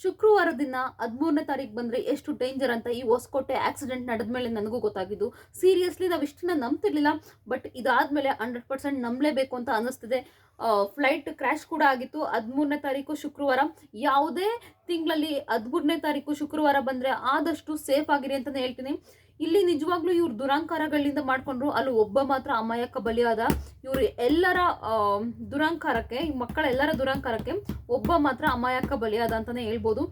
ಶುಕ್ರವಾರ ದಿನ 13ನೇ ತಾರೀಕು ಬಂದರೆ ಎಷ್ಟು ಡೇಂಜರ್ ಅಂತ ಈ ಹೊಸಕೋಟೆ ಆಕ್ಸಿಡೆಂಟ್ ನಡೆದ್ಮೇಲೆ ನನಗೂ ಗೊತ್ತಾಗಿದ್ದು. ಸೀರಿಯಸ್ಲಿ ನಾವು ಇಷ್ಟನ್ನ ನಂಬ್ತಿರ್ಲಿಲ್ಲ, ಬಟ್ ಇದಾದ್ಮೇಲೆ 100% ನಂಬಲೇಬೇಕು ಅಂತ ಅನ್ನಿಸ್ತಿದೆ. ಫ್ಲೈಟ್ ಕ್ರ್ಯಾಶ್ ಕೂಡ ಆಗಿತ್ತು 13ನೇ ತಾರೀಕು ಶುಕ್ರವಾರ. ಯಾವುದೇ ತಿಂಗಳಲ್ಲಿ 13ನೇ ತಾರೀಕು ಶುಕ್ರವಾರ ಬಂದರೆ ಆದಷ್ಟು ಸೇಫ್ ಆಗಿರಿ ಅಂತಲೇ ಹೇಳ್ತೀನಿ. ಇಲ್ಲಿ ನಿಜವಾಗ್ಲೂ ಇವ್ರು ದುರಾಂಕಾರಗಳಿಂದ ಮಾಡ್ಕೊಂಡ್ರು, ಅಲ್ಲಿ ಒಬ್ಬ ಮಾತ್ರ ಅಮಾಯಕ ಬಲಿಯಾದ. ಇವ್ರು ಎಲ್ಲರ ದುರಾಂಕಾರಕ್ಕೆ, ಈ ಮಕ್ಕಳೆಲ್ಲರ ದುರಾಂಕಾರಕ್ಕೆ ಒಬ್ಬ ಮಾತ್ರ ಅಮಾಯಕ ಬಲಿಯಾದ ಅಂತಾನೆ ಹೇಳ್ಬೋದು.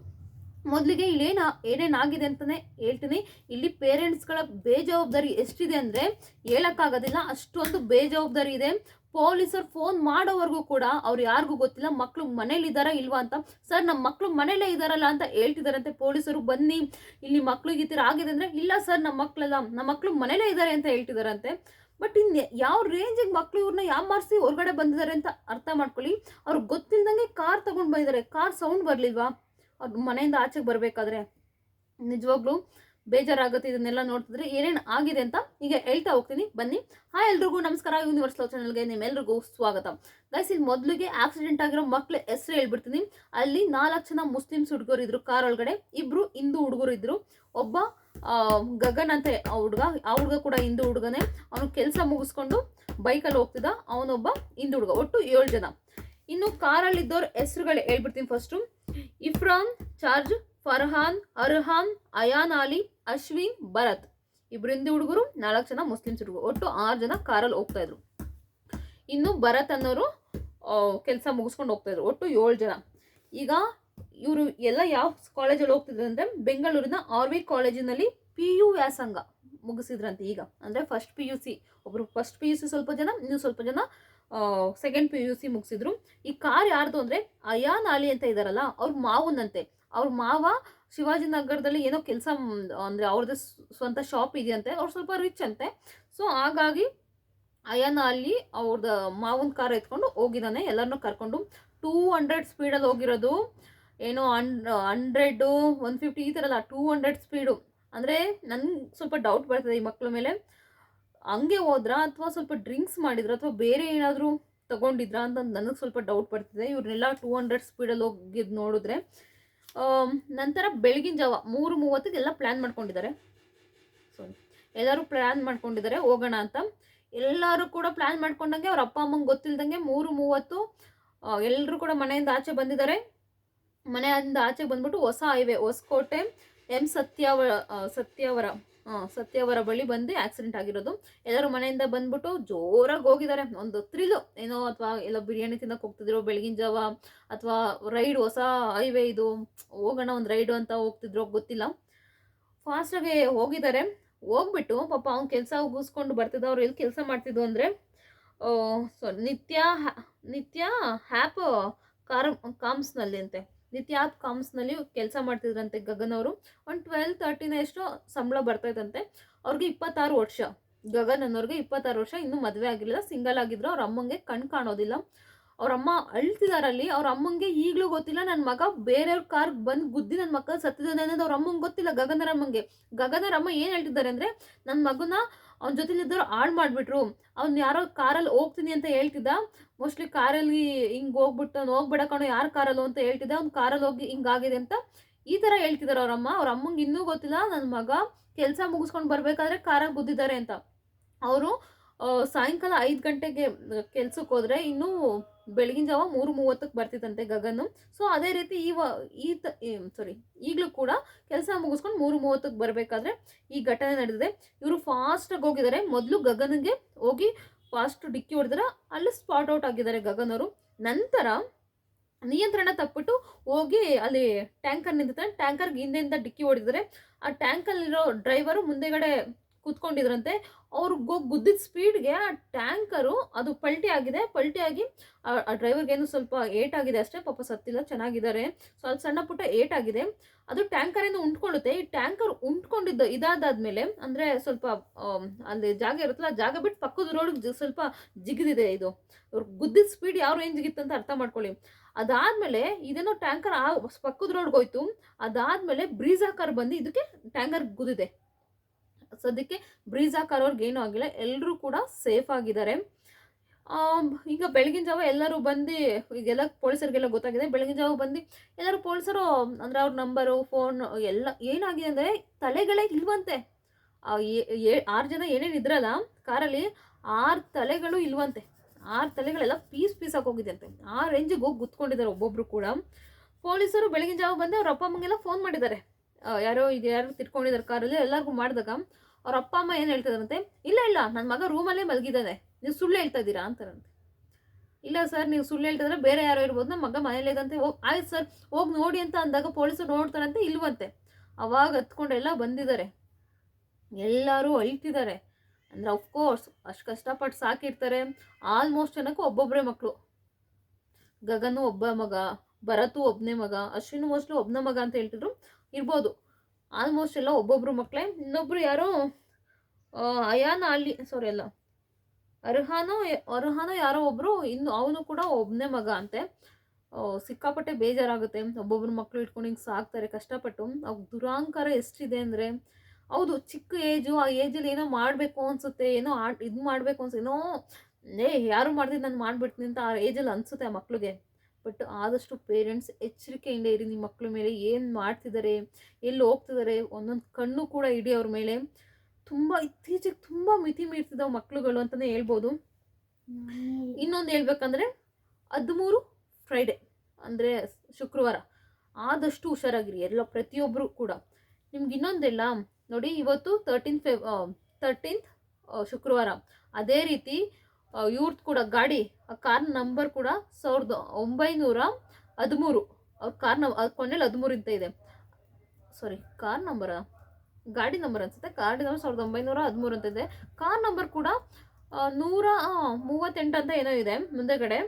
ಮೊದಲಿಗೆ ಇಲ್ಲಿ ಏನೇನಾಗಿದೆ ಅಂತಾನೆ ಹೇಳ್ತೀನಿ. ಇಲ್ಲಿ ಪೇರೆಂಟ್ಸ್ಗಳ ಬೇಜವಾಬ್ದಾರಿ ಎಷ್ಟಿದೆ ಅಂದರೆ ಹೇಳಕ್ಕಾಗೋದಿಲ್ಲ, ಅಷ್ಟೊಂದು ಬೇಜವಾಬ್ದಾರಿ ಇದೆ. ಪೊಲೀಸರು ಫೋನ್ ಮಾಡೋವರೆಗೂ ಕೂಡ ಅವ್ರು ಯಾರಿಗೂ ಗೊತ್ತಿಲ್ಲ ಮಕ್ಕಳು ಮನೇಲಿ ಇದ್ದಾರಾ ಇಲ್ವಾ ಅಂತ. ಸರ್, ನಮ್ಮ ಮಕ್ಕಳು ಮನೇಲೇ ಇದ್ದಾರಲ್ಲ ಅಂತ ಹೇಳ್ತಿದಾರಂತೆ ಪೊಲೀಸರು. ಬನ್ನಿ, ಇಲ್ಲಿ ಮಕ್ಳಿಗೆ ಈ ಥರ ಆಗಿದೆ ಅಂದರೆ, ಇಲ್ಲ ಸರ್ ನಮ್ಮ ಮಕ್ಕಳು ಮನೇಲೇ ಇದ್ದಾರೆ ಅಂತ ಹೇಳ್ತಿದಾರಂತೆ. ಬಟ್ ಇನ್ನು ಯಾವ ರೇಂಜಿಗೆ ಮಕ್ಕಳು ಇವ್ರನ್ನ ಯಾಮಾರಿಸಿ ಹೊರಗಡೆ ಬಂದಿದ್ದಾರೆ ಅಂತ ಅರ್ಥ ಮಾಡ್ಕೊಳ್ಳಿ. ಅವ್ರಿಗೆ ಗೊತ್ತಿಲ್ದಂಗೆ ಕಾರ್ ತಗೊಂಡು ಬಂದಿದ್ದಾರೆ. ಕಾರ್ ಸೌಂಡ್ ಬರಲಿಲ್ವಾ ಅವ್ರ ಮನೆಯಿಂದ ಆಚೆಗೆ ಬರಬೇಕಾದ್ರೆ? ನಿಜವಾಗ್ಲೂ ಬೇಜಾರಾಗುತ್ತೆ ಇದನ್ನೆಲ್ಲ ನೋಡ್ತಿದ್ರೆ. ಏನೇನು ಆಗಿದೆ ಅಂತ ಈಗ ಹೇಳ್ತಾ ಹೋಗ್ತೀನಿ, ಬನ್ನಿ. ಹಾಯ್ ಎಲ್ರಿಗೂ ನಮಸ್ಕಾರ, ಯೂನಿವರ್ಸ್ ಲವ್ ಚಾನಲ್ಗೆ ನಿಮ್ಮೆಲ್ರಿಗೂ ಸ್ವಾಗತ. ಗೈಸ್, ಇಲ್ಲಿ ಮೊದಲಿಗೆ ಆಕ್ಸಿಡೆಂಟ್ ಆಗಿರೋ ಮಕ್ಳ ಹೆಸರು ಹೇಳ್ಬಿಡ್ತೀನಿ. ಅಲ್ಲಿ 4 ಜನ ಮುಸ್ಲಿಮ್ಸ್ ಹುಡುಗರು ಇದ್ರು ಕಾರ್ ಒಳಗಡೆ, 2 ಹಿಂದೂ ಹುಡುಗರು ಇದ್ರು. ಒಬ್ಬ ಗಗನ್ ಅಂತ ಆ ಹುಡುಗ ಕೂಡ ಹಿಂದೂ ಹುಡುಗನೇ. ಅವನು ಕೆಲಸ ಮುಗಿಸ್ಕೊಂಡು ಬೈಕಲ್ಲಿ ಹೋಗ್ತಿದ್ದ, ಅವನೊಬ್ಬ ಹಿಂದೂ ಹುಡುಗ. ಒಟ್ಟು 7 ಜನ. ಇನ್ನು ಕಾರಲ್ಲಿದ್ದವ್ರ ಹೆಸರುಗಳು ಹೇಳ್ಬಿಡ್ತೀನಿ. ಫಸ್ಟು ಇಫ್ರಾನ್, ಚಾರ್ಜ್, ಫರ್ಹಾನ್, ಅರ್ಹಾನ್, ಅಯಾನ್ ಅಲಿ, ಅಶ್ವಿನ್, ಭರತ್. 2 ಹಿಂದೂ ಹುಡುಗರು, 4 ಜನ ಮುಸ್ಲಿಮ್ಸ್ ಹುಡುಗರು. ಒಟ್ಟು 6 ಜನ ಕಾರಲ್ಲಿ ಹೋಗ್ತಾ ಇದ್ರು. ಇನ್ನು ಭರತ್ ಅನ್ನೋರು ಕೆಲಸ ಮುಗಿಸ್ಕೊಂಡು ಹೋಗ್ತಾ ಇದ್ರು. ಒಟ್ಟು 7 ಜನ. ಈಗ ಇವರು ಎಲ್ಲ ಯಾವ ಕಾಲೇಜಲ್ಲಿ ಹೋಗ್ತಿದ್ರು ಅಂದರೆ ಬೆಂಗಳೂರಿನ RV ಕಾಲೇಜಿನಲ್ಲಿ PU ವ್ಯಾಸಂಗ ಮುಗಿಸಿದ್ರಂತೆ. ಈಗ ಅಂದರೆ ಫಸ್ಟ್ PUC, ಒಬ್ರು ಫಸ್ಟ್ PUC ಸ್ವಲ್ಪ ಜನ, ಇನ್ನು ಸ್ವಲ್ಪ ಜನ ಸೆಕೆಂಡ್ PUC ಮುಗಿಸಿದ್ರು. ಈ ಕಾರ್ ಯಾರ್ದು ಅಂದರೆ ಅಯಾನ್ ಅಲಿ ಅಂತ ಇದ್ದಾರಲ್ಲ, ಅವ್ರ ಮಾವನಂತೆ. ಅವ್ರ ಮಾವ ಶಿವಾಜಿನಗರದಲ್ಲಿ ಏನೋ ಕೆಲಸ, ಅಂದರೆ ಅವ್ರದ್ದು ಸ್ವಂತ ಶಾಪ್ ಇದೆಯಂತೆ. ಅವ್ರು ಸ್ವಲ್ಪ ರಿಚ್ ಅಂತೆ. ಸೊ ಹಾಗಾಗಿ ಅಯಾನ್ ಅಲಿ ಅವ್ರದ್ದು ಮಾವನ ಕಾರ್ ಎತ್ಕೊಂಡು ಹೋಗಿದ್ದಾನೆ, ಎಲ್ಲರನ್ನೂ ಕರ್ಕೊಂಡು. 200 ಸ್ಪೀಡಲ್ಲಿ ಹೋಗಿರೋದು. ಏನೋ 100, 150 ಈ ಥರ ಅಲ್ಲ, 200 ಸ್ಪೀಡು. ಅಂದರೆ ನನ್ಗೆ ಸ್ವಲ್ಪ ಡೌಟ್ ಬರ್ತದೆ ಈ ಮಕ್ಕಳ ಮೇಲೆ. ಹಂಗೆ ಹೋದ್ರಾ ಅಥವಾ ಸ್ವಲ್ಪ ಡ್ರಿಂಕ್ಸ್ ಮಾಡಿದ್ರ ಅಥವಾ ಬೇರೆ ಏನಾದರೂ ತಗೊಂಡಿದ್ರಾ ಅಂತ ನನಗೆ ಸ್ವಲ್ಪ ಡೌಟ್ ಬರ್ತಿದೆ. ಇವ್ರನ್ನೆಲ್ಲ 200 ಸ್ಪೀಡಲ್ಲಿ ಹೋಗಿದ್ದು ನೋಡಿದ್ರೆ. ನಂತರ ಬೆಳಗಿನ ಜಾವ 3:30 ಎಲ್ಲ ಪ್ಲ್ಯಾನ್ ಮಾಡ್ಕೊಂಡಿದ್ದಾರೆ. ಎಲ್ಲರೂ ಪ್ಲ್ಯಾನ್ ಮಾಡ್ಕೊಂಡಿದ್ದಾರೆ ಹೋಗೋಣ ಅಂತ. ಎಲ್ಲರೂ ಕೂಡ ಪ್ಲ್ಯಾನ್ ಮಾಡ್ಕೊಂಡಂಗೆ ಅವ್ರ ಅಪ್ಪ ಅಮ್ಮಂಗೆ ಗೊತ್ತಿಲ್ದಂಗೆ 3:30 ಎಲ್ಲರೂ ಕೂಡ ಮನೆಯಿಂದ ಆಚೆ ಬಂದಿದ್ದಾರೆ. ಮನೆಯಿಂದ ಆಚೆಗೆ ಬಂದ್ಬಿಟ್ಟು ಹೊಸ ಹೈವೇ ಹೊಸಕೋಟೆ ಸತ್ಯವರ ಬಳಿ ಬಂದು ಆಕ್ಸಿಡೆಂಟ್ ಆಗಿರೋದು. ಎಲ್ಲರೂ ಮನೆಯಿಂದ ಬಂದ್ಬಿಟ್ಟು ಜೋರಾಗಿ ಹೋಗಿದ್ದಾರೆ. ಒಂದು ಥ್ರಿಲ್ ಏನೋ, ಅಥವಾ ಎಲ್ಲ ಬಿರಿಯಾನಿ ತಿನ್ನಕ್ಕೆ ಹೋಗ್ತಿದ್ರು ಬೆಳಗಿನ ಜಾವ, ಅಥವಾ ರೈಡ್, ಹೊಸ ಹೈವೇ ಇದು, ಹೋಗೋಣ ಒಂದು ರೈಡು ಅಂತ ಹೋಗ್ತಿದ್ರು ಗೊತ್ತಿಲ್ಲ. ಫಾಸ್ಟಾಗಿ ಹೋಗಿದ್ದಾರೆ. ಹೋಗ್ಬಿಟ್ಟು ಪಾಪ ಅವ್ನು ಕೆಲಸ ಮುಗಿಸ್ಕೊಂಡು ಬರ್ತಿದ್ದ. ಅವ್ರು ಎಲ್ಲಿ ಕೆಲಸ ಮಾಡ್ತಿದ್ದು ಅಂದರೆ ನಿತ್ಯ ಹ್ಯಾಪ್ ಕಾಮ್ಸ್ನಲ್ಲಿ ಅಂತೆ. ನಿತ್ಯ ಆಪ್ ಕಾಮ್ಸ್ನಲ್ಲಿ ಕೆಲಸ ಮಾಡ್ತಿದ್ರಂತೆ ಗಗನ್ ಅವರು. ಒಂದು 12-13 ಎಷ್ಟು ಸಂಬಳ ಬರ್ತೈತಂತೆ. ಅವ್ರಿಗೆ 26 ವರ್ಷ. ಗಗನ್ ಅನ್ನೋರ್ಗೆ 26 ವರ್ಷ. ಇನ್ನೂ ಮದುವೆ ಆಗಿರಲಿಲ್ಲ, ಸಿಂಗಲ್ ಆಗಿದ್ರು. ಅವ್ರ ಅಮ್ಮಂಗೆ ಕಣ್ ಕಾಣೋದಿಲ್ಲ. ಅವ್ರ ಅಮ್ಮ ಅಳ್ತಿದಾರಲ್ಲಿ. ಅವ್ರ ಅಮ್ಮಂಗೆ ಈಗಲೂ ಗೊತ್ತಿಲ್ಲ ನನ್ನ ಮಗ ಬೇರೆಯವ್ರ ಕಾರ್ ಬಂದು ಗುದ್ದಿ ನನ್ನ ಮಕ್ಕ ಸತ್ತಿದ್ದಾನೆ ಅನ್ನೋದು ಅವ್ರ ಅಮ್ಮಂಗೆ ಗೊತ್ತಿಲ್ಲ. ಗಗನರ ಅಮ್ಮ ಏನು ಹೇಳ್ತಿದ್ದಾರೆ ಅಂದರೆ, ನನ್ನ ಮಗನ ಅವ್ನ ಜೊತೆಲಿದ್ದವ್ರು ಹಾಳು ಮಾಡಿಬಿಟ್ರು. ಅವ್ನು ಯಾರೋ ಕಾರಲ್ಲಿ ಹೋಗ್ತೀನಿ ಅಂತ ಹೇಳ್ತಿದ್ದ. ಮೋಸ್ಟ್ಲಿ ಕಾರಲ್ಲಿ ಹಿಂಗೆ ಹೋಗ್ಬಿಟ್ಟು ಅವ್ನು ಹೋಗ್ಬೇಡ ಕಣೋ ಯಾರು ಕಾರಲ್ಲೋ ಅಂತ ಹೇಳ್ತಿದ್ದೆ. ಅವ್ನು ಕಾರಲ್ಲಿ ಹೋಗಿ ಹಿಂಗಾಗಿದೆ ಅಂತ ಈ ಥರ ಹೇಳ್ತಿದ್ದಾರೆ ಅವ್ರ ಅಮ್ಮಂಗೆ ಇನ್ನೂ ಗೊತ್ತಿಲ್ಲ ನನ್ನ ಮಗ ಕೆಲಸ ಮುಗಿಸ್ಕೊಂಡು ಬರಬೇಕಾದ್ರೆ ಕಾರಲ್ಲಿ ಗುದ್ದಿದ್ದಾರೆ ಅಂತ. ಅವರು ಸಾಯಂಕಾಲ 5 ಗಂಟೆಗೆ ಕೆಲ್ಸಕ್ಕೆ ಹೋದರೆ ಇನ್ನೂ ಬೆಳಗಿನ ಜಾವ 3:30 ಬರ್ತಿತ್ತಂತೆ ಗಗನ್ನು. ಸೊ ಅದೇ ರೀತಿ ಈಗಲೂ ಕೂಡ ಕೆಲಸ ಮುಗಿಸ್ಕೊಂಡು 3:30 ಬರಬೇಕಾದ್ರೆ ಈ ಘಟನೆ ನಡೆದಿದೆ. ಇವರು ಫಾಸ್ಟಾಗಿ ಹೋಗಿದ್ದಾರೆ. ಮೊದಲು ಗಗನ್ಗೆ ಹೋಗಿ ಫಾಸ್ಟ್ ಡಿಕ್ಕಿ ಹೊಡೆದ್ರೆ ಅಲ್ಲಿ ಸ್ಪಾಟ್ ಔಟ್ ಆಗಿದ್ದಾರೆ ಗಗನ್ ಅವರು. ನಂತರ ನಿಯಂತ್ರಣ ತಪ್ಪಿಟ್ಟು ಹೋಗಿ ಅಲ್ಲಿ ಟ್ಯಾಂಕರ್ ನಿಂತಿರ್ತಾರೆ. ಟ್ಯಾಂಕರ್ಗೆ ಹಿಂದೆಯಿಂದ ಡಿಕ್ಕಿ ಹೊಡಿದ್ದಾರೆ. ಆ ಟ್ಯಾಂಕಲ್ಲಿರೋ ಡ್ರೈವರು ಮುಂದೆಗಡೆ ಕೂತ್ಕೊಂಡಿದ್ರಂತೆ. ಅವ್ರು ಗುದ್ದಿದ ಸ್ಪೀಡ್ಗೆ ಆ ಟ್ಯಾಂಕರು ಅದು ಪಲ್ಟಿ ಆಗಿ ಆ ಡ್ರೈವರ್ಗೇನು ಸ್ವಲ್ಪ ಏಟಾಗಿದೆ ಅಷ್ಟೇ, ಪಾಪ ಸತ್ತಿಲ್ಲ, ಚೆನ್ನಾಗಿದ್ದಾರೆ. ಸ್ವಲ್ಪ ಸಣ್ಣ ಪುಟ್ಟ ಏಟಾಗಿದೆ. ಅದು ಟ್ಯಾಂಕರಿಂದ ಉಂಟ್ಕೊಳ್ಳುತ್ತೆ. ಈ ಟ್ಯಾಂಕರ್ ಉಂಟ್ಕೊಂಡಿದ್ದು ಇದಾದ್ಮೇಲೆ ಅಂದರೆ ಸ್ವಲ್ಪ ಅಲ್ಲಿ ಜಾಗ ಇರುತ್ತಲ್ಲ, ಜಾಗ ಬಿಟ್ಟು ಪಕ್ಕದ ರೋಡ್ಗೆ ಸ್ವಲ್ಪ ಜಿಗಿದಿದೆ. ಇದು ಅವ್ರು ಗುದ್ದಿದ ಸ್ಪೀಡ್ ಯಾವ ರೇಂಜ್ಗಿತ್ತು ಅಂತ ಅರ್ಥ ಮಾಡ್ಕೊಳ್ಳಿ. ಅದಾದಮೇಲೆ ಇದೇನೋ ಟ್ಯಾಂಕರ್ ಪಕ್ಕದ ರೋಡ್ಗೆ ಹೋಯ್ತು. ಅದಾದಮೇಲೆ ಬ್ರೀಜಾ ಕಾರ್ ಬಂದು ಇದಕ್ಕೆ ಟ್ಯಾಂಕರ್ ಗುದ್ದಿದೆ. ಸದ್ಯಕ್ಕೆ ಬ್ರೀಜಾ ಕಾರ್ ಅವ್ರಿಗೆ ಏನೂ ಆಗಿಲ್ಲ, ಎಲ್ಲರೂ ಕೂಡ ಸೇಫ್ ಆಗಿದ್ದಾರೆ. ಈಗ ಬೆಳಗಿನ ಜಾವ ಎಲ್ಲರೂ ಬಂದು, ಈಗೆಲ್ಲ ಪೊಲೀಸರಿಗೆಲ್ಲ ಗೊತ್ತಾಗಿದೆ, ಬೆಳಗಿನ ಜಾವ ಬಂದು ಎಲ್ಲರೂ ಪೊಲೀಸರು ಅಂದರೆ ಅವ್ರ ನಂಬರು ಫೋನ್ ಎಲ್ಲ ಏನಾಗಿದೆ ಅಂದರೆ ತಲೆಗಳೇ ಇಲ್ವಂತೆ. 6 ಜನ ಏನೇನು ಇದ್ರಲ್ಲ ಕಾರಲ್ಲಿ, 6 ತಲೆಗಳು ಇಲ್ವಂತೆ. 6 ತಲೆಗಳೆಲ್ಲ ಪೀಸ್ ಆಗೋಗಿದೆ ಅಂತೆ. ಆ ರೇಂಜಿಗೆ ಹೋಗಿ ಗುತ್ಕೊಂಡಿದ್ದಾರೆ ಒಬ್ಬೊಬ್ರು ಕೂಡ. ಪೊಲೀಸರು ಬೆಳಗಿನ ಜಾವ ಬಂದು ಅವ್ರ ಅಪ್ಪ ಅಮ್ಮಂಗೆಲ್ಲ ಫೋನ್ ಮಾಡಿದ್ದಾರೆ. ಯಾರೋ ತಿರ್ಕೊಂಡಿದ್ದಾರೆ ಕಾರಲ್ಲಿ, ಎಲ್ಲರಿಗೂ ಮಾಡಿದಾಗ ಅವ್ರ ಅಪ್ಪ ಅಮ್ಮ ಏನು ಹೇಳ್ತಿದಾರಂತೆ, ಇಲ್ಲ ನನ್ನ ಮಗ ರೂಮಲ್ಲೇ ಮಲಗಿದ್ದಾನೆ, ನೀವು ಸುಳ್ಳು ಹೇಳ್ತಾ ಇದ್ದೀರಾ ಅಂತಾರಂತೆ. ಇಲ್ಲ ಸರ್, ನೀವು ಸುಳ್ಳು ಹೇಳ್ತಿದ್ರೆ ಬೇರೆ ಯಾರೋ ಇರ್ಬೋದು, ನಮ್ಮ ಮಗ ಮನೇಲಿದಂತೆ. ಆಯ್ತು ಸರ್, ಹೋಗಿ ನೋಡಿ ಅಂತ ಅಂದಾಗ ಪೊಲೀಸರು ನೋಡ್ತಾರಂತೆ, ಇಲ್ವಂತೆ. ಅವಾಗ ಹತ್ಕೊಂಡೆಲ್ಲ ಬಂದಿದ್ದಾರೆ, ಎಲ್ಲರೂ ಅಳ್ತಿದ್ದಾರೆ. ಅಂದರೆ ಅಫ್ಕೋರ್ಸ್ ಅಷ್ಟು ಕಷ್ಟಪಟ್ಟು ಸಾಕಿರ್ತಾರೆ. ಆಲ್ಮೋಸ್ಟ್ ಜನಕ್ಕೂ ಒಬ್ಬೊಬ್ಬರೇ ಮಕ್ಕಳು. ಗಗನು ಒಬ್ಬ ಮಗ, ಭರತು ಒಬ್ಬನೇ ಮಗ, ಅಶ್ವಿನ್ ಮೋಸ್ಟ್ಲಿ ಒಬ್ಬನ ಮಗ ಅಂತ ಹೇಳ್ತಿದ್ರು, ಇರ್ಬೋದು. ಆಲ್ಮೋಸ್ಟ್ ಎಲ್ಲ ಒಬ್ಬೊಬ್ರು ಮಕ್ಕಳೇ. ಇನ್ನೊಬ್ರು ಯಾರೋ ಅರ್ಹಾನೋ ಯಾರೋ ಒಬ್ರು, ಇನ್ನು ಅವನು ಕೂಡ ಒಬ್ಬನೇ ಮಗ ಅಂತೆ. ಸಿಕ್ಕಾಪಟ್ಟೆ ಬೇಜಾರಾಗುತ್ತೆ. ಒಬ್ಬೊಬ್ರು ಮಕ್ಕಳು ಇಟ್ಕೊಂಡು ಹಿಂಗೆ ಸಾಕ್ತಾರೆ ಕಷ್ಟಪಟ್ಟು. ಅವ್ರ ದುರಾಂಕಾರ ಎಷ್ಟಿದೆ ಅಂದರೆ, ಹೌದು ಚಿಕ್ಕ ಏಜು, ಆ ಏಜಲ್ಲಿ ಏನೋ ಮಾಡಬೇಕು ಅನಿಸುತ್ತೆ, ಏನೋ ಇದು ಮಾಡಬೇಕು ಅನ್ಸುತ್ತೆ, ಏನೋ ಯಾರು ಮಾಡ್ತಿದ್ದು ನಾನು ಮಾಡಿಬಿಡ್ತೀನಿ ಅಂತ ಆ ಏಜಲ್ಲಿ ಅನಿಸುತ್ತೆ ಆ ಮಕ್ಕಳಿಗೆ. ಬಟ್ ಆದಷ್ಟು ಪೇರೆಂಟ್ಸ್ ಎಚ್ಚರಿಕೆಯಿಂದ ಇರಿ. ನಿಮ್ಮ ಮಕ್ಕಳ ಮೇಲೆ ಏನು ಮಾಡ್ತಿದ್ದಾರೆ, ಎಲ್ಲಿ ಹೋಗ್ತಿದ್ದಾರೆ, ಒಂದೊಂದು ಕಣ್ಣು ಕೂಡ ಇಡಿ ಅವ್ರ ಮೇಲೆ. ತುಂಬ ಇತ್ತೀಚೆಗೆ ತುಂಬ ಮಿತಿ ಮೀರ್ತಿದ್ದಾವೆ ಮಕ್ಕಳುಗಳು ಅಂತಲೇ ಹೇಳ್ಬೋದು. ಇನ್ನೊಂದು ಹೇಳ್ಬೇಕಂದ್ರೆ 13 ಫ್ರೈಡೆ ಅಂದರೆ ಶುಕ್ರವಾರ, ಆದಷ್ಟು ಹುಷಾರಾಗಿರಿ ಎಲ್ಲ ಪ್ರತಿಯೊಬ್ಬರು ಕೂಡ. ನಿಮ್ಗೆ ಇನ್ನೊಂದೆಲ್ಲ ನೋಡಿ, ಇವತ್ತು 13th ಶುಕ್ರವಾರ. ಅದೇ ರೀತಿ ಇವ್ರದ್ದು ಕೂಡ ಗಾಡಿ, ಕಾರ್ ನಂಬರ್ ಕೂಡ 1913. ಅವ್ರ ಕೊನೆಯಲ್ಲಿ 13 ಅಂತ ಇದೆ. ಸಾರಿ, ಕಾರ್ ನಂಬರ, ಗಾಡಿ ನಂಬರ್ ಅನ್ಸುತ್ತೆ. ಗಾಡಿ ನಂಬರ್ 1913 ಅಂತ ಇದೆ. ಕಾರ್ ನಂಬರ್ ಕೂಡ 138 ಅಂತ ಏನೋ ಇದೆ ಮುಂದೆಗಡೆ.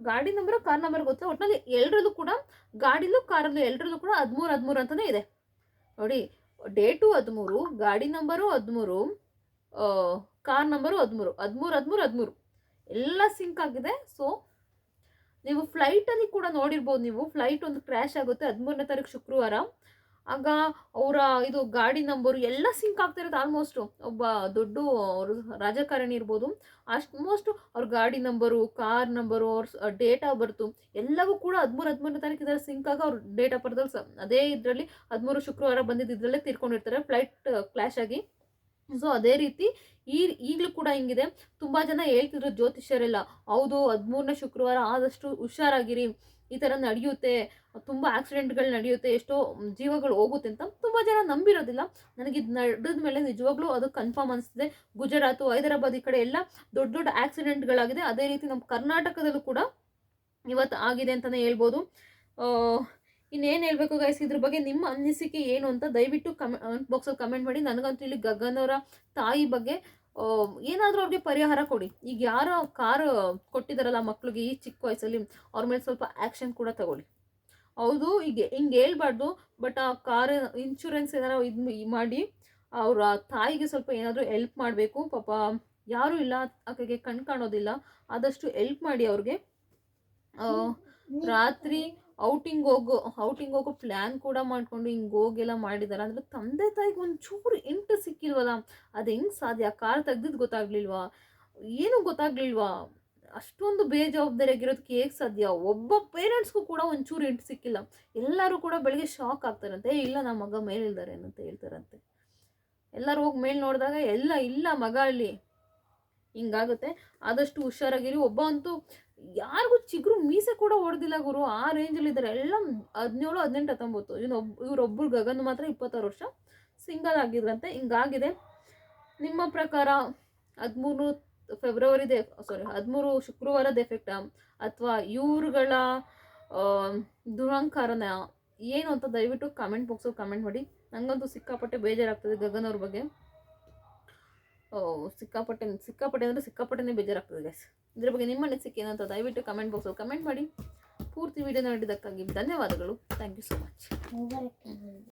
ಗಾಡಿ ನಂಬರ್ ಕಾರ್ ನಂಬರ್ ಗೊತ್ತಿಲ್ಲ, ಒಟ್ಟಿನಲ್ಲಿ ಎಲ್ಲರಲ್ಲೂ ಕೂಡ, ಗಾಡಿಲೂ ಕಾರಲ್ಲೂ ಎಲ್ಲರಲ್ಲೂ ಕೂಡ 13 ಅಂತಲೇ ಇದೆ ನೋಡಿ. ಡೇಟು 13, ಗಾಡಿ ನಂಬರು 13, ಕಾರ್ ನಂಬರು 13 ಎಲ್ಲ ಸಿಂಕ್ ಆಗಿದೆ. ಸೊ ನೀವು ಫ್ಲೈಟಲ್ಲಿ ಕೂಡ ನೋಡಿರ್ಬೋದು, ನೀವು ಫ್ಲೈಟ್ ಒಂದು ಕ್ರ್ಯಾಶ್ ಆಗುತ್ತೆ 13ನೇ ತಾರೀಕು ಶುಕ್ರವಾರ. ಆಗ ಅವರ ಇದು ಗಾಡಿ ನಂಬರು ಎಲ್ಲ ಸಿಂಕ್ ಆಗ್ತಾ ಇರುತ್ತೆ. ಆಲ್ಮೋಸ್ಟು ಒಬ್ಬ ದೊಡ್ಡ ಅವರು ರಾಜಕಾರಣಿ ಇರ್ಬೋದು, ಆಲ್ಮೋಸ್ಟ್ ಅವ್ರ ಗಾಡಿ ನಂಬರು, ಕಾರ್ ನಂಬರು, ಅವ್ರ ಡೇಟ್ ಆಫ್ ಬರ್ತು ಎಲ್ಲವೂ ಕೂಡ 13ನೇ ತಾರೀಕು ಇದರಲ್ಲಿ ಸಿಂಕ್ ಆಗಿ ಅವ್ರ ಡೇಟ್ ಆಫ್ ಬರ್ದಲ್ಲಿ ಅದೇ ಇದರಲ್ಲಿ 13 ಶುಕ್ರವಾರ ಬಂದಿದ್ದು ಇದರಲ್ಲೇ ತೀರ್ಕೊಂಡಿರ್ತಾರೆ ಫ್ಲೈಟ್ ಕ್ಲಾಶ್ ಆಗಿ. ಸೊ ಅದೇ ರೀತಿ ಈಗಲೂ ಕೂಡ ಹಿಂಗಿದೆ. ತುಂಬ ಜನ ಹೇಳ್ತಿದ್ರು ಜ್ಯೋತಿಷ್ಯರೆಲ್ಲ, ಹೌದು 13ನೇ ಶುಕ್ರವಾರ ಆದಷ್ಟು ಹುಷಾರಾಗಿರಿ, ಈ ಥರ ನಡೆಯುತ್ತೆ, ತುಂಬ ಆಕ್ಸಿಡೆಂಟ್ಗಳು ನಡೆಯುತ್ತೆ, ಎಷ್ಟೋ ಜೀವಗಳು ಹೋಗುತ್ತೆ ಅಂತ ತುಂಬ ಜನ ನಂಬಿರೋದಿಲ್ಲ. ನನಗಿದು ನಡೆದ ಮೇಲೆ ನಿಜವಾಗ್ಲೂ ಅದು ಕನ್ಫರ್ಮ್ ಅನಿಸ್ತಿದೆ. ಗುಜರಾತು, ಹೈದರಾಬಾದ್ ಈ ಕಡೆ ಎಲ್ಲ ದೊಡ್ಡ ದೊಡ್ಡ ಆಕ್ಸಿಡೆಂಟ್ಗಳಾಗಿದೆ. ಅದೇ ರೀತಿ ನಮ್ಮ ಕರ್ನಾಟಕದಲ್ಲೂ ಕೂಡ ಇವತ್ತು ಆಗಿದೆ ಅಂತಲೇ ಹೇಳ್ಬೋದು. ಇನ್ನೇನು ಹೇಳಬೇಕು ಗೈಸ್, ಇದ್ರ ಬಗ್ಗೆ ನಿಮ್ಮ ಅನಿಸಿಕೆ ಏನು ಅಂತ ದಯವಿಟ್ಟು ಕಮೆಂಟ್ ಬಾಕ್ಸಲ್ಲಿ ಕಮೆಂಟ್ ಮಾಡಿ. ನನಗಂತೂ ಇಲ್ಲಿ ಗಗನವರ ತಾಯಿ ಬಗ್ಗೆ ಏನಾದರೂ ಅವ್ರಿಗೆ ಪರಿಹಾರ ಕೊಡಿ. ಈಗ ಯಾರೋ ಕಾರ್ ಕೊಟ್ಟಿದ್ದಾರಲ್ಲ ಮಕ್ಳಿಗೆ ಈ ಚಿಕ್ಕ ವಯಸ್ಸಲ್ಲಿ, ಅವ್ರ ಮೇಲೆ ಸ್ವಲ್ಪ ಆ್ಯಕ್ಷನ್ ಕೂಡ ತಗೊಳ್ಳಿ. ಹೌದು, ಈಗ ಹಿಂಗೆ ಹೇಳ್ಬಾರ್ದು, ಬಟ್ ಆ ಕಾರ್ ಇನ್ಶೂರೆನ್ಸ್ ಏನಾರು ಇದು ಮಾಡಿ ಅವರ ತಾಯಿಗೆ ಸ್ವಲ್ಪ ಏನಾದರೂ ಹೆಲ್ಪ್ ಮಾಡಬೇಕು. ಪಾಪ ಯಾರೂ ಇಲ್ಲ, ಆಕೆಗೆ ಕಣ್ ಕಾಣೋದಿಲ್ಲ, ಆದಷ್ಟು ಹೆಲ್ಪ್ ಮಾಡಿ ಅವ್ರಿಗೆ. ರಾತ್ರಿ ಔಟಿಂಗ್ ಹೋಗೋ ಪ್ಲ್ಯಾನ್ ಕೂಡ ಮಾಡಿಕೊಂಡು ಹಿಂಗೆ ಹೋಗೆಲ್ಲ ಮಾಡಿದ್ದಾರೆ ಅಂದರೆ ತಂದೆ ತಾಯಿಗೆ ಒಂಚೂರು ಇಂಟು ಸಿಕ್ಕಿಲ್ವಲ್ಲ, ಅದು ಹೆಂಗೆ ಸಾಧ್ಯ? ಕಾರ್ ತೆಗ್ದಿದ್ದು ಗೊತ್ತಾಗ್ಲಿಲ್ವಾ, ಏನೂ ಗೊತ್ತಾಗ್ಲಿಲ್ವಾ? ಅಷ್ಟೊಂದು ಬೇಜವಾಬ್ದಾರಿಯಾಗಿರೋದಕ್ಕೆ ಹೇಗೆ ಸಾಧ್ಯ? ಒಬ್ಬ ಪೇರೆಂಟ್ಸ್ಗೂ ಕೂಡ ಒಂಚೂರು ಇಂಟು ಸಿಕ್ಕಿಲ್ಲ. ಎಲ್ಲರೂ ಕೂಡ ಬೆಳಗ್ಗೆ ಶಾಕ್ ಆಗ್ತಾರಂತೆ, ಇಲ್ಲ ನಮ್ಮ ಮಗ ಮೇಲಿದ್ದಾರೆ ಅಂತ ಹೇಳ್ತಾರಂತೆ. ಎಲ್ಲರೂ ಹೋಗಿ ಮೇಲೆ ನೋಡಿದಾಗ ಎಲ್ಲ ಇಲ್ಲ ಮಗ ಅಲ್ಲಿ. ಹಿಂಗಾಗುತ್ತೆ, ಆದಷ್ಟು ಹುಷಾರಾಗಿರಿ. ಒಬ್ಬ ಅಂತೂ ಯಾರಿಗೂ ಚಿಗುರು ಮೀಸೆ ಕೂಡ ಹೊಡೆದಿಲ್ಲ ಗುರು, ಆ ರೇಂಜಲ್ಲಿದ್ದಾರೆ. ಎಲ್ಲ 17, 18, 19. ಇವರೊಬ್ಬರು ಗಗನ್ ಮಾತ್ರ 26 ವರ್ಷ ಸಿಂಗಲ್ ಆಗಿದ್ರಂತೆ. ಹಿಂಗಾಗಿದೆ. ನಿಮ್ಮ ಪ್ರಕಾರ 13 ಶುಕ್ರವಾರದ ಎಫೆಕ್ಟಾ ಅಥವಾ ಇವ್ರುಗಳ ದುರಹಂಕಾರನ ಏನು ಅಂತ ದಯವಿಟ್ಟು ಕಮೆಂಟ್ ಬಾಕ್ಸಲ್ಲಿ ಕಮೆಂಟ್ ಮಾಡಿ. ನನಗಂತೂ ಸಿಕ್ಕಾಪಟ್ಟೆ ಬೇಜಾರಾಗ್ತದೆ ಗಗನ್ ಅವ್ರ ಬಗ್ಗೆ. ಸಿಕ್ಕಾಪಟ್ಟೆನೇ ಬೇಜಾರಾಗ್ತದೆ ಗೈಸ್. ಇದ್ರ ಬಗ್ಗೆ ನಿಮ್ಮ ಅನಿಸಿಕೆ ಏನು ಅಂತ ದಯವಿಟ್ಟು ಕಮೆಂಟ್ ಬಾಕ್ಸಲ್ಲಿ ಕಮೆಂಟ್ ಮಾಡಿ. ಪೂರ್ತಿ ವಿಡಿಯೋ ನೋಡಿದ್ದಕ್ಕಾಗಿ ಧನ್ಯವಾದಗಳು. Thank you so much.